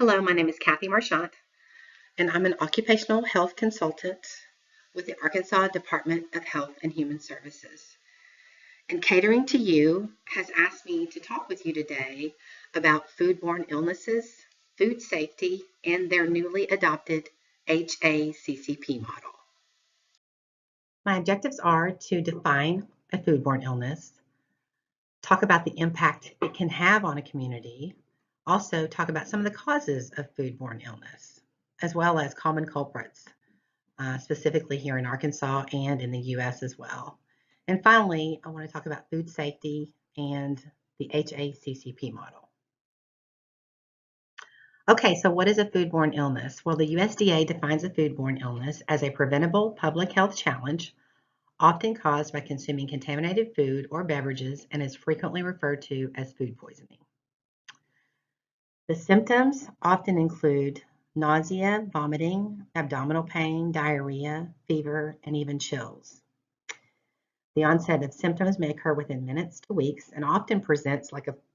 Hello, my name is Kathy Marchant, and I'm an occupational health consultant with the Arkansas Department of Health and Human Services. And Catering to You has asked me to talk with you today about foodborne illnesses, food safety, and their newly adopted HACCP model. My objectives are to define a foodborne illness, talk about the impact it can have on a community, also talk about some of the causes of foodborne illness, as well as common culprits, specifically here in Arkansas and in the U.S. as well. And finally, I want to talk about food safety and the HACCP model. Okay, so what is a foodborne illness? Well, the USDA defines a foodborne illness as a preventable public health challenge often caused by consuming contaminated food or beverages and is frequently referred to as food poisoning. The symptoms often include nausea, vomiting, abdominal pain, diarrhea, fever, and even chills. The onset of symptoms may occur within minutes to weeks and often presents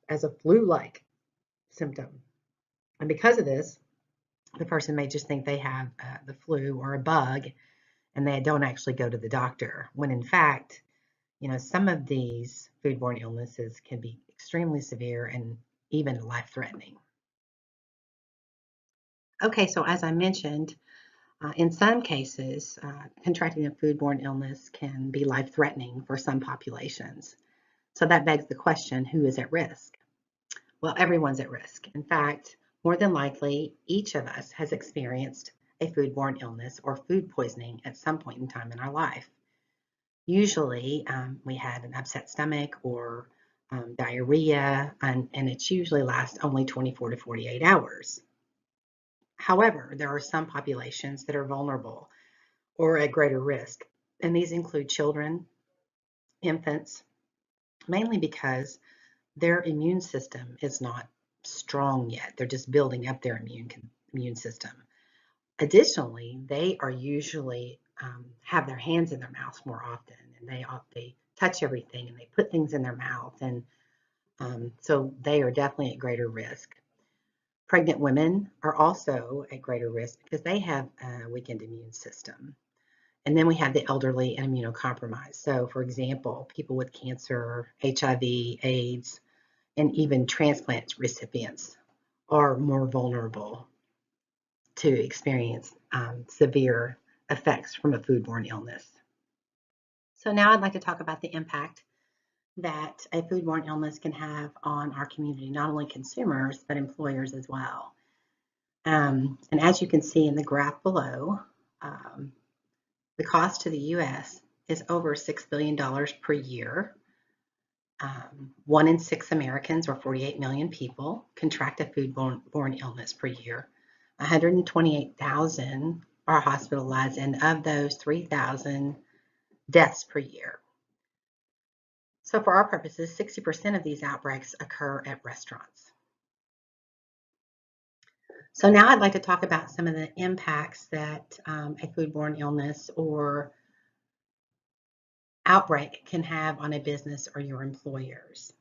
as a flu-like symptom. And because of this, the person may just think they have the flu or a bug, and they don't actually go to the doctor, when in fact, some of these foodborne illnesses can be extremely severe and even life-threatening. Okay, so as I mentioned, in some cases, contracting a foodborne illness can be life-threatening for some populations. So that begs the question, who is at risk? Well, everyone's at risk. In fact, more than likely, each of us has experienced a foodborne illness or food poisoning at some point in time in our life. Usually, we had an upset stomach or diarrhea, and it usually lasts only 24 to 48 hours. However, there are some populations that are vulnerable or at greater risk, and these include children, infants, mainly because their immune system is not strong yet. They're just building up their immune system. Additionally, they are usually have their hands in their mouths more often, and they touch everything and they put things in their mouth, and so they are definitely at greater risk. Pregnant women are also at greater risk because they have a weakened immune system. And then we have the elderly and immunocompromised. So for example, people with cancer, HIV, AIDS, and even transplant recipients are more vulnerable to experience severe effects from a foodborne illness. So now I'd like to talk about the impact that a foodborne illness can have on our community, not only consumers, but employers as well. And as you can see in the graph below, the cost to the U.S. is over $6 billion per year. 1 in 6 Americans, or 48 million people, contract a foodborne illness per year. 128,000 are hospitalized, and of those, 3,000 deaths per year. So for our purposes, 60% of these outbreaks occur at restaurants. So now I'd like to talk about some of the impacts that a foodborne illness or outbreak can have on a business or your employers.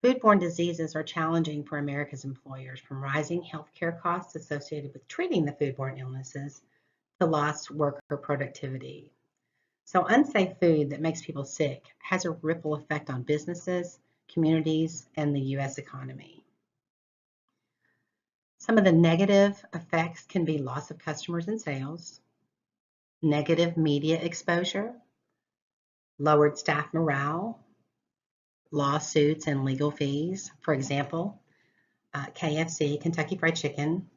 Foodborne diseases are challenging for America's employers, from rising healthcare costs associated with treating the foodborne illnesses to lost worker productivity. So unsafe food that makes people sick has a ripple effect on businesses, communities, and the U.S. economy. Some of the negative effects can be loss of customers and sales, negative media exposure, lowered staff morale, lawsuits and legal fees. For example, KFC, Kentucky Fried Chicken,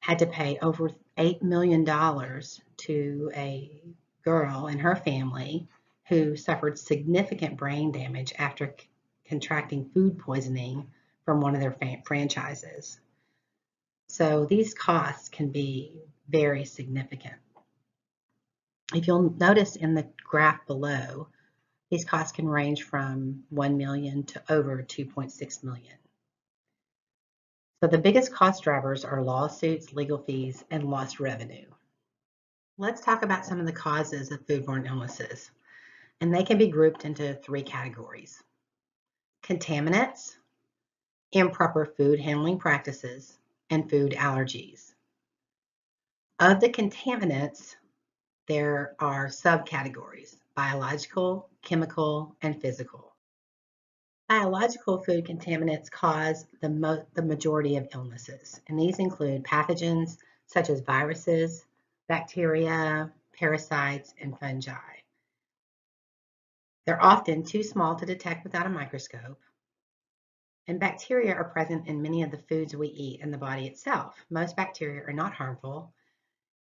had to pay over $8 million to a girl and her family who suffered significant brain damage after contracting food poisoning from one of their franchises. So these costs can be very significant. If you'll notice in the graph below, these costs can range from $1 million to over $2.6 million. So the biggest cost drivers are lawsuits, legal fees, and lost revenue. Let's talk about some of the causes of foodborne illnesses, and they can be grouped into 3 categories: contaminants, improper food handling practices, and food allergies. Of the contaminants, there are subcategories: biological, chemical, and physical. Biological food contaminants cause the majority of illnesses, and these include pathogens such as viruses, bacteria, parasites, and fungi. They're often too small to detect without a microscope, and bacteria are present in many of the foods we eat in the body itself. Most bacteria are not harmful,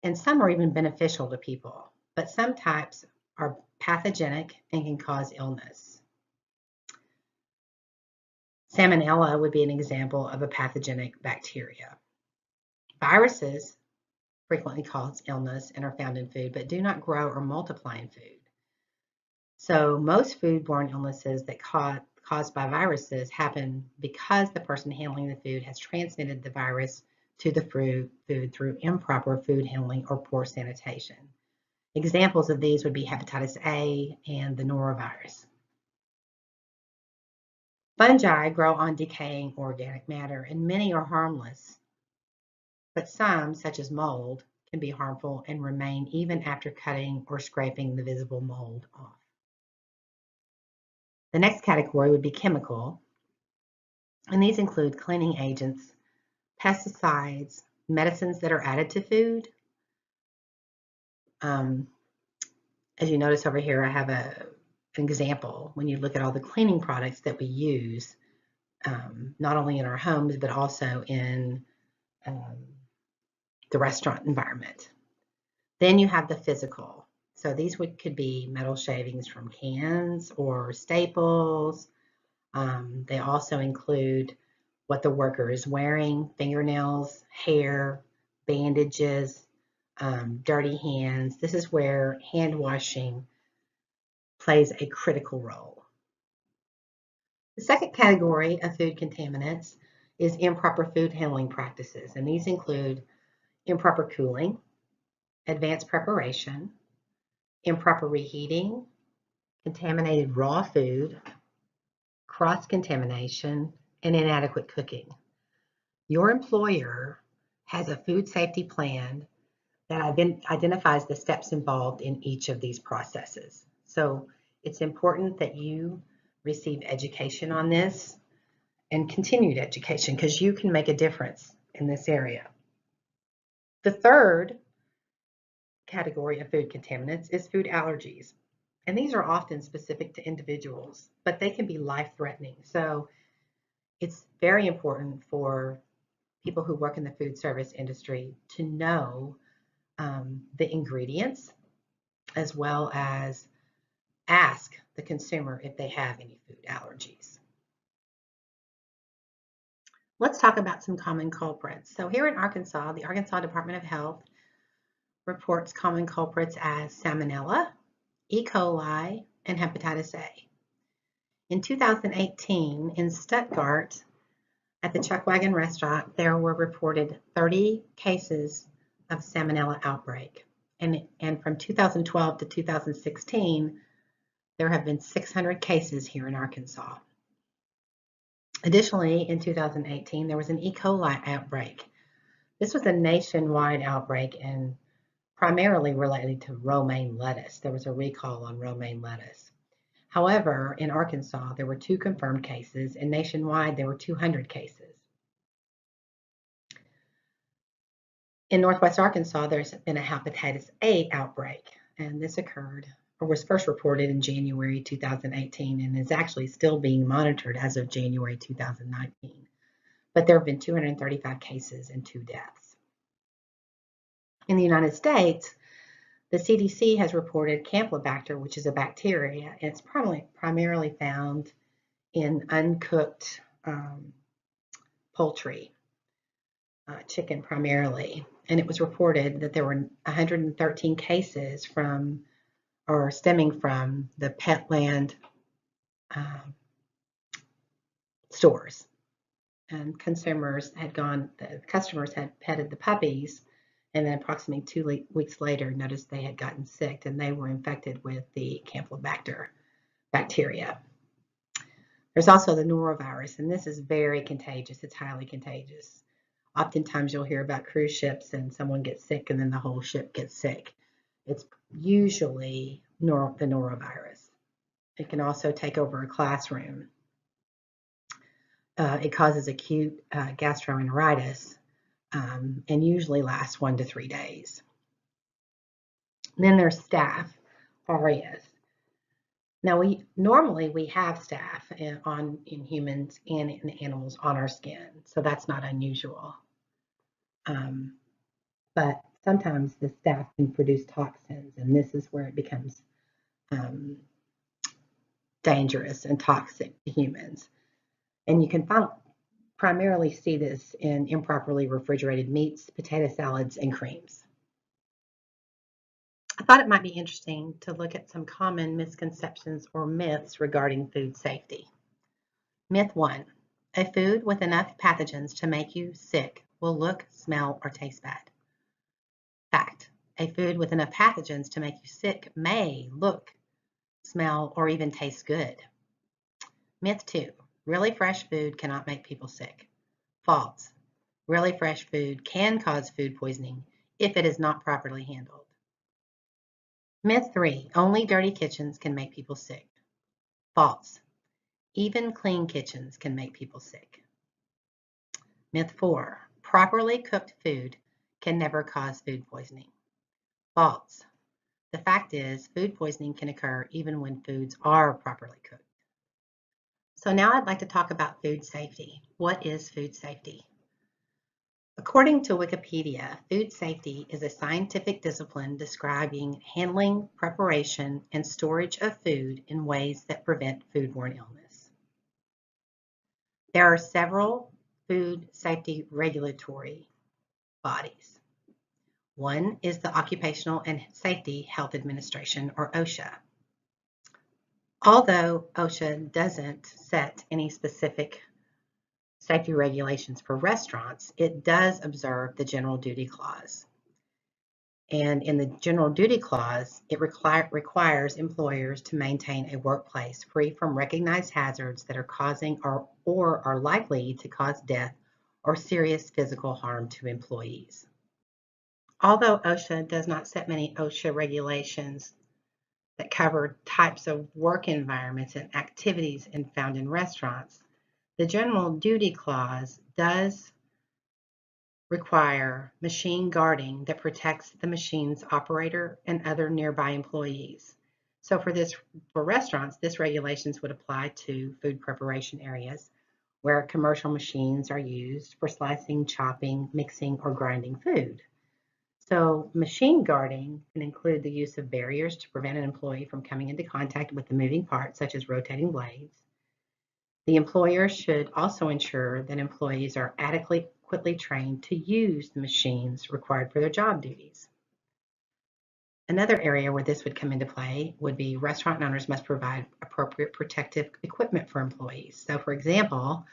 and some are even beneficial to people, but some types are pathogenic and can cause illness. Salmonella would be an example of a pathogenic bacteria. Viruses frequently cause illness and are found in food, but do not grow or multiply in food. So most foodborne illnesses that caused by viruses happen because the person handling the food has transmitted the virus to the food through improper food handling or poor sanitation. Examples of these would be hepatitis A and the norovirus. Fungi grow on decaying organic matter, and many are harmless, but some, such as mold, can be harmful and remain even after cutting or scraping the visible mold off. The next category would be chemical, and these include cleaning agents, pesticides, medicines that are added to food. As you notice over here, I have an example when you look at all the cleaning products that we use, not only in our homes, but also in the restaurant environment. Then you have the physical. So these could be metal shavings from cans or staples. They also include what the worker is wearing: fingernails, hair, bandages, dirty hands. This is where hand washing plays a critical role. The second category of food contaminants is improper food handling practices, and these include improper cooling, advanced preparation, improper reheating, contaminated raw food, cross-contamination, and inadequate cooking. Your employer has a food safety plan that identifies the steps involved in each of these processes. So it's important that you receive education on this and continued education, because you can make a difference in this area. The third category of food contaminants is food allergies. And these are often specific to individuals, but they can be life-threatening. So it's very important for people who work in the food service industry to know the ingredients, as well as ask the consumer if they have any food allergies. Let's talk about some common culprits. So here in Arkansas, the Arkansas Department of Health reports common culprits as Salmonella, E. coli, and hepatitis A. In 2018, in Stuttgart, at the Chuckwagon restaurant, there were reported 30 cases of Salmonella outbreak. And from 2012 to 2016, there have been 600 cases here in Arkansas. Additionally, in 2018, there was an E. coli outbreak. This was a nationwide outbreak and primarily related to romaine lettuce. There was a recall on romaine lettuce. However, in Arkansas, there were 2 confirmed cases, and nationwide, there were 200 cases. In Northwest Arkansas, there's been a hepatitis A outbreak, and this occurred or was first reported in January 2018 and is actually still being monitored as of January 2019. But there have been 235 cases and 2 deaths. In the United States, the CDC has reported Campylobacter, which is a bacteria, and it's primarily found in uncooked poultry, chicken primarily. And it was reported that there were 113 cases stemming from the Petland stores. And customers had petted the puppies, and then approximately 2 weeks later noticed they had gotten sick and they were infected with the Campylobacter bacteria. There's also the norovirus, and this is very contagious. It's highly contagious. Oftentimes you'll hear about cruise ships and someone gets sick and then the whole ship gets sick. It's usually the norovirus. It can also take over a classroom. It causes acute gastroenteritis and usually lasts 1 to 3 days. And then there's staph aureus. Now, we normally have staph in humans and in animals on our skin, so that's not unusual. But sometimes the staph can produce toxins, and this is where it becomes dangerous and toxic to humans. And you can primarily see this in improperly refrigerated meats, potato salads, and creams. I thought it might be interesting to look at some common misconceptions or myths regarding food safety. Myth 1, a food with enough pathogens to make you sick will look, smell, or taste bad. Fact, a food with enough pathogens to make you sick may look, smell, or even taste good. Myth 2, really fresh food cannot make people sick. False, really fresh food can cause food poisoning if it is not properly handled. Myth 3, only dirty kitchens can make people sick. False, even clean kitchens can make people sick. Myth 4, properly cooked food can never cause food poisoning. False. The fact is, food poisoning can occur even when foods are properly cooked. So now I'd like to talk about food safety. What is food safety? According to Wikipedia, food safety is a scientific discipline describing handling, preparation, and storage of food in ways that prevent foodborne illness. There are several food safety regulatory bodies. One is the Occupational and Safety Health Administration, or OSHA. Although OSHA doesn't set any specific safety regulations for restaurants, it does observe the General Duty Clause. And in the General Duty Clause, it requires employers to maintain a workplace free from recognized hazards that are causing or are likely to cause death or serious physical harm to employees. Although OSHA does not set many OSHA regulations that cover types of work environments and activities found in restaurants, the General Duty Clause does require machine guarding that protects the machine's operator and other nearby employees. So for restaurants, this regulations would apply to food preparation areas where commercial machines are used for slicing, chopping, mixing, or grinding food. So machine guarding can include the use of barriers to prevent an employee from coming into contact with the moving parts, such as rotating blades. The employer should also ensure that employees are adequately trained to use the machines required for their job duties. Another area where this would come into play would be restaurant owners must provide appropriate protective equipment for employees. So for example,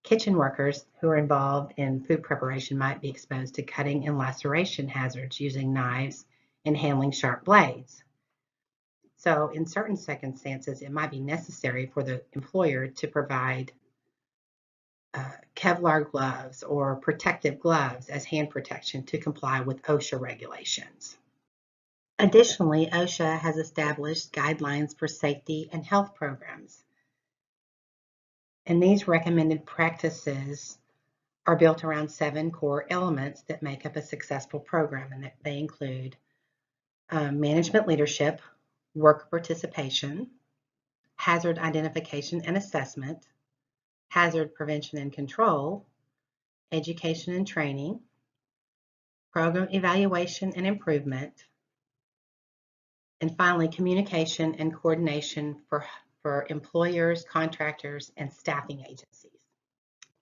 kitchen workers who are involved in food preparation might be exposed to cutting and laceration hazards using knives and handling sharp blades. So in certain circumstances, it might be necessary for the employer to provide Kevlar gloves or protective gloves as hand protection to comply with OSHA regulations. Additionally, OSHA has established guidelines for safety and health programs. And these recommended practices are built around 7 core elements that make up a successful program, and that they include management leadership, worker participation, hazard identification and assessment, hazard prevention and control, education and training, program evaluation and improvement, and finally, communication and coordination for employers, contractors, and staffing agencies.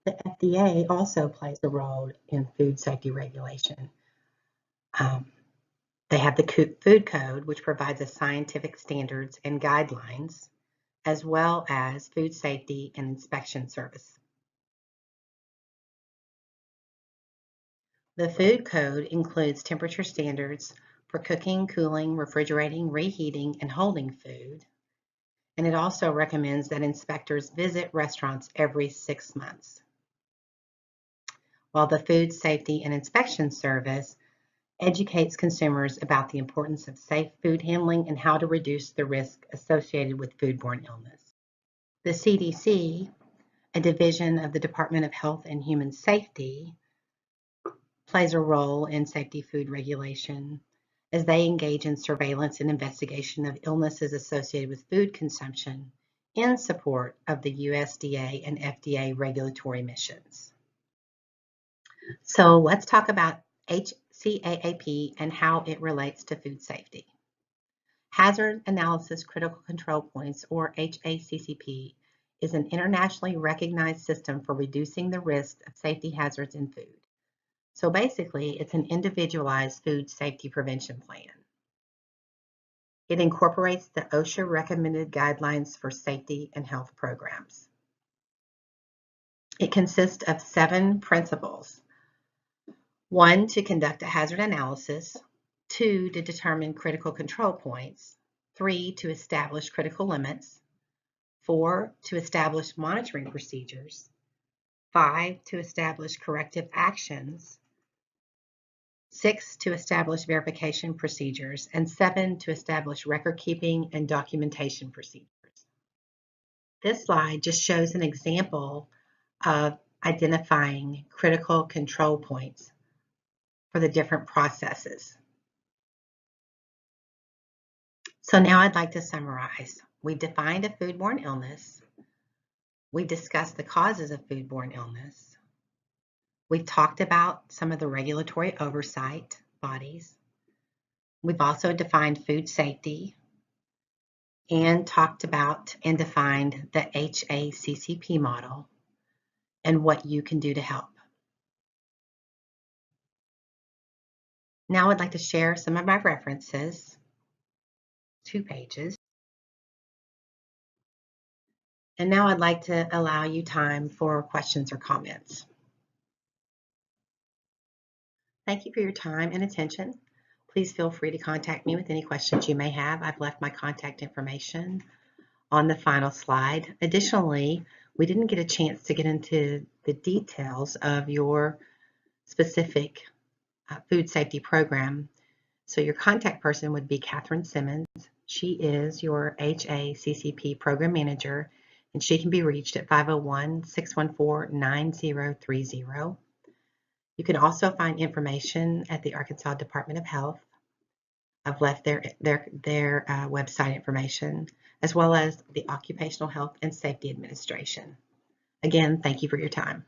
The FDA also plays a role in food safety regulation. They have the Food Code, which provides a scientific standards and guidelines, as well as food safety and inspection service. The Food Code includes temperature standards for cooking, cooling, refrigerating, reheating, and holding food. And it also recommends that inspectors visit restaurants every 6 months. While the Food Safety and Inspection Service educates consumers about the importance of safe food handling and how to reduce the risk associated with foodborne illness. The CDC, a division of the Department of Health and Human Safety, plays a role in safety food regulation as they engage in surveillance and investigation of illnesses associated with food consumption in support of the USDA and FDA regulatory missions. So let's talk about HACCP and how it relates to food safety. Hazard Analysis Critical Control Points, or HACCP, is an internationally recognized system for reducing the risk of safety hazards in food. So basically, it's an individualized food safety prevention plan. It incorporates the OSHA recommended guidelines for safety and health programs. It consists of 7 principles. 1, to conduct a hazard analysis. 2, to determine critical control points. 3, to establish critical limits. 4, to establish monitoring procedures. 5, to establish corrective actions. 6, to establish verification procedures, and 7, to establish record keeping and documentation procedures. This slide just shows an example of identifying critical control points for the different processes. So now I'd like to summarize. We defined a foodborne illness. We discussed the causes of foodborne illness. We've talked about some of the regulatory oversight bodies. We've also defined food safety and talked about and defined the HACCP model and what you can do to help. Now I'd like to share some of my references, 2 pages. And now I'd like to allow you time for questions or comments. Thank you for your time and attention. Please feel free to contact me with any questions you may have. I've left my contact information on the final slide. Additionally, we didn't get a chance to get into the details of your specific food safety program. So your contact person would be Catherine Simmons. She is your HACCP program manager, and she can be reached at 501-614-9030. You can also find information at the Arkansas Department of Health. I've left their website information, as well as the Occupational Health and Safety Administration. Again, thank you for your time.